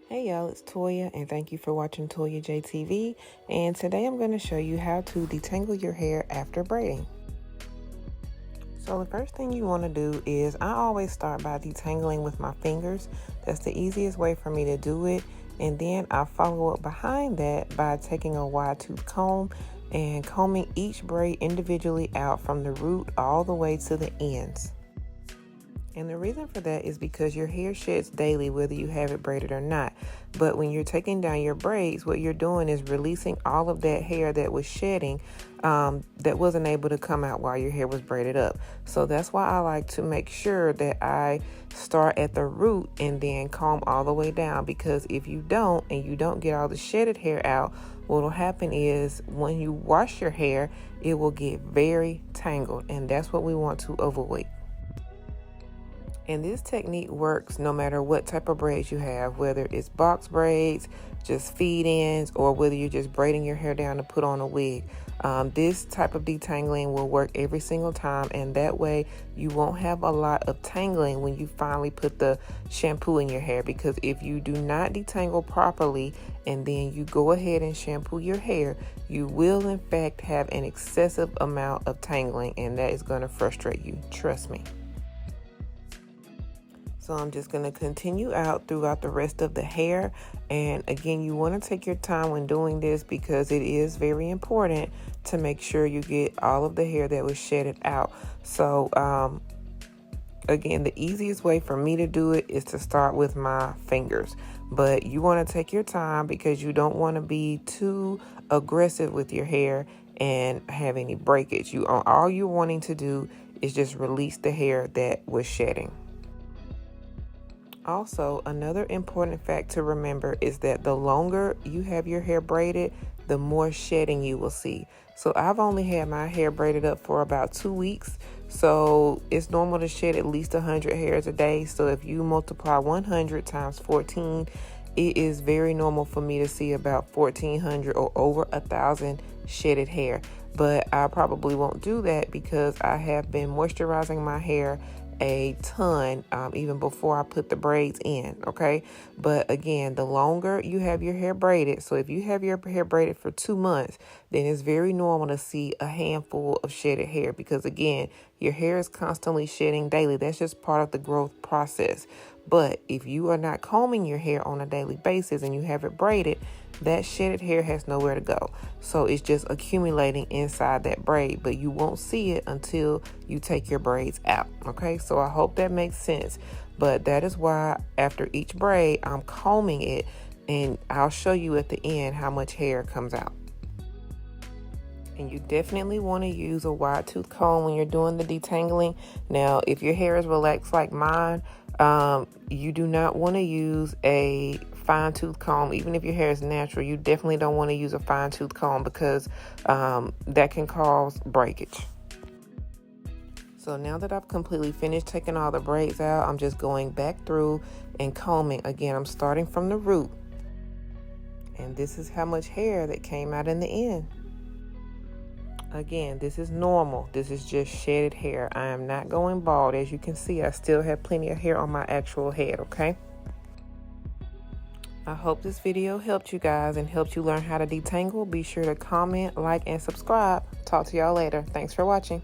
Hey y'all, it's Toya and thank you for watching ToyaJTV, and today I'm going to show you how to detangle your hair after braiding. So the first thing you want to do is I always start by detangling with my fingers. That's the easiest way for me to do it, and then I follow up behind that by taking a wide tooth comb and combing each braid individually out from the root all the way to the ends. And the reason for that is because your hair sheds daily whether you have it braided or not. But when you're taking down your braids, what you're doing is releasing all of that hair that was shedding that wasn't able to come out while your hair was braided up. So that's why I like to make sure that I start at the root and then comb all the way down, because if you don't and you don't get all the shedded hair out, what will happen is when you wash your hair, it will get very tangled, and that's what we want to avoid. And this technique works no matter what type of braids you have, whether it's box braids, just feed ins, or whether you're just braiding your hair down to put on a wig. This type of detangling will work every single time, and that way you won't have a lot of tangling when you finally put the shampoo in your hair, because if you do not detangle properly and then you go ahead and shampoo your hair, you will in fact have an excessive amount of tangling, and that is going to frustrate you, trust me. So I'm just going to continue out throughout the rest of the hair. And again, you want to take your time when doing this because it is very important to make sure you get all of the hair that was shedded out. So again, the easiest way for me to do it is to start with my fingers. But you want to take your time because you don't want to be too aggressive with your hair and have any breakage. All you're wanting to do is just release the hair that was shedding. Also, another important fact to remember is that the longer you have your hair braided, the more shedding you will see. So I've only had my hair braided up for about 2 weeks. So it's normal to shed at least 100 hairs a day. So if you multiply 100 times 14, it is very normal for me to see about 1,400 or over 1,000 shedded hair. But I probably won't do that because I have been moisturizing my hair a ton even before I put the braids in, okay? But again, the longer you have your hair braided, so if you have your hair braided for 2 months, then it's very normal to see a handful of shedded hair, because again, your hair is constantly shedding daily. That's just part of the growth process. But if you are not combing your hair on a daily basis and you have it braided, that shedded hair has nowhere to go. So it's just accumulating inside that braid, but you won't see it until you take your braids out. Okay, so I hope that makes sense. But that is why after each braid, I'm combing it, and I'll show you at the end how much hair comes out. And you definitely want to use a wide tooth comb when you're doing the detangling. Now, if your hair is relaxed like mine, you do not want to use a fine tooth comb. Even if your hair is natural, you definitely don't want to use a fine tooth comb because that can cause breakage. So now that I've completely finished taking all the braids out, I'm just going back through and combing. Again, I'm starting from the root. And this is how much hair that came out in the end. Again, this is normal. This is just shedded hair. I am not going bald. As you can see, I still have plenty of hair on my actual head, okay? I hope this video helped you guys and helped you learn how to detangle. Be sure to comment, like, and subscribe. Talk to y'all later. Thanks for watching.